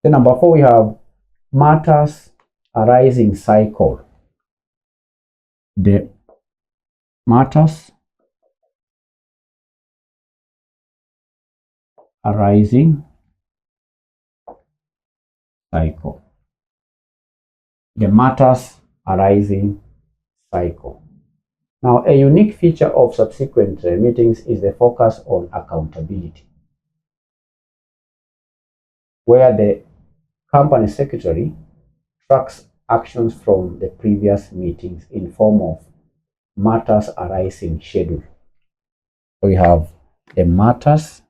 Then number 4, we have matters arising cycle. The matters arising cycle. The matters arising cycle. Now, a unique feature of subsequent meetings is the focus on accountability, where the company secretary tracks actions from the previous meetings in form of matters arising schedule. So we have the matters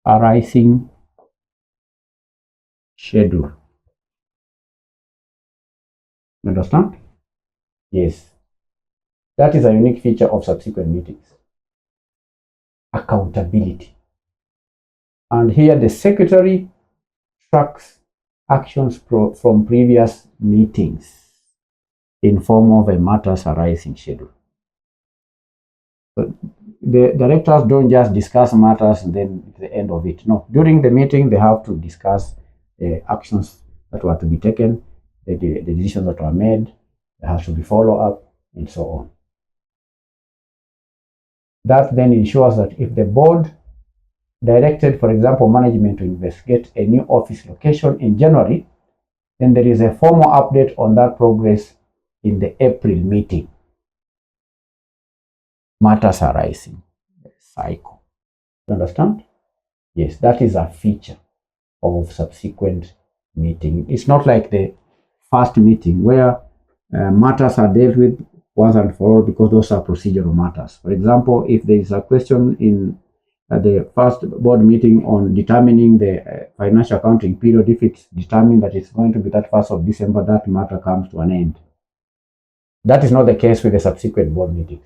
arising schedule. You understand? Yes. That is a unique feature of subsequent meetings. Accountability. And here the secretary tracks actions from previous meetings in form of a matters arising schedule. So the directors don't just discuss matters and then at the end of it. No, during the meeting they have to discuss the actions that were to be taken, the decisions that were made, there has to be follow-up, and so on. That then ensures that if the board directed, for example, management to investigate a new office location in January, then there is a formal update on that progress in the April meeting. Matters arising cycle. You understand? Yes, that is a feature of subsequent meeting. It's not like the first meeting where matters are dealt with once and for all, because those are procedural matters. For example, if there is a question in the first board meeting on determining the financial accounting period, if it's determined that it's going to be that 1st of December, that matter comes to an end. That is not the case with the subsequent board meetings.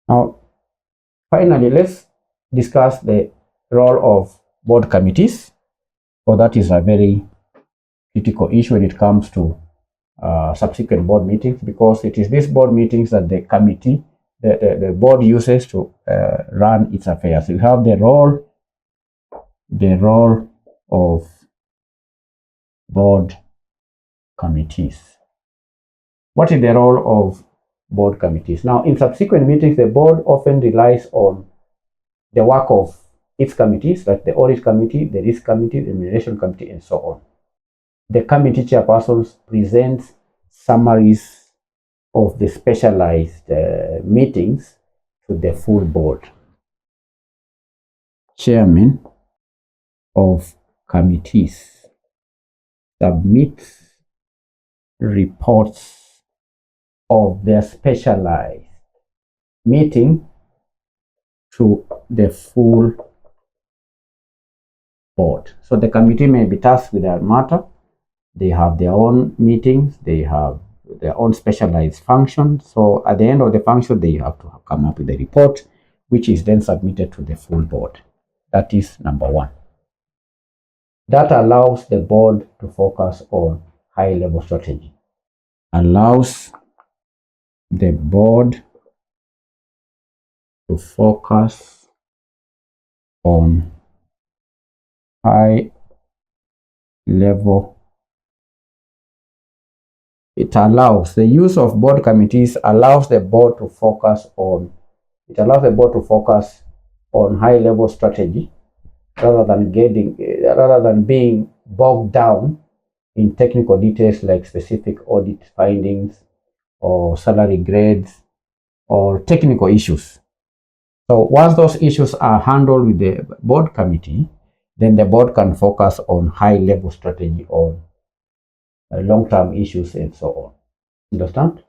Now, finally, let's discuss the role of board committees. So that is a very critical issue when it comes to subsequent board meetings, because it is these board meetings that the committee, the board uses to run its affairs. You have the role of board committees. What is the role of board committees? Now, in subsequent meetings, the board often relies on the work of its committees, like the audit committee, the risk committee, the remuneration committee, and so on. The committee chairpersons present summaries of the specialized meetings to the full board. Chairman of committees submits reports of their specialized meeting to the full board. So the committee may be tasked with a matter. They have their own meetings. They have their own specialized function. So at the end of the function, they have to come up with a report, which is then submitted to the full board. That is number 1. That allows the board to focus on high-level strategy. Allows the board to focus on high-level level. It allows the use of board committees allows the board to focus on high level strategy rather than being bogged down in technical details like specific audit findings or salary grades or technical issues. So once those issues are handled with the board committee, then the board can focus on high level strategy on long-term issues and so on. Understand?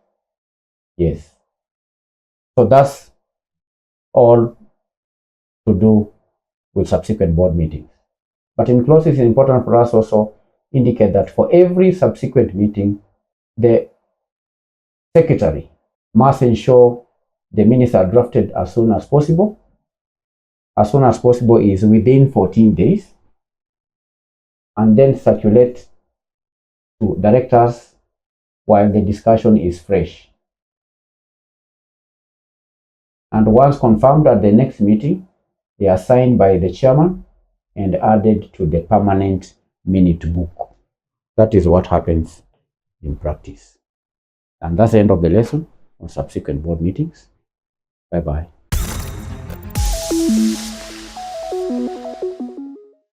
Yes. So that's all to do with subsequent board meetings. But in closing, it's important for us also indicate that for every subsequent meeting, the secretary must ensure the minutes are drafted as soon as possible. As soon as possible is within 14 days, and then circulate to directors while the discussion is fresh. And once confirmed at the next meeting, they are signed by the chairman and added to the permanent minute book. That is what happens in practice. And that's the end of the lesson on subsequent board meetings. Bye-bye.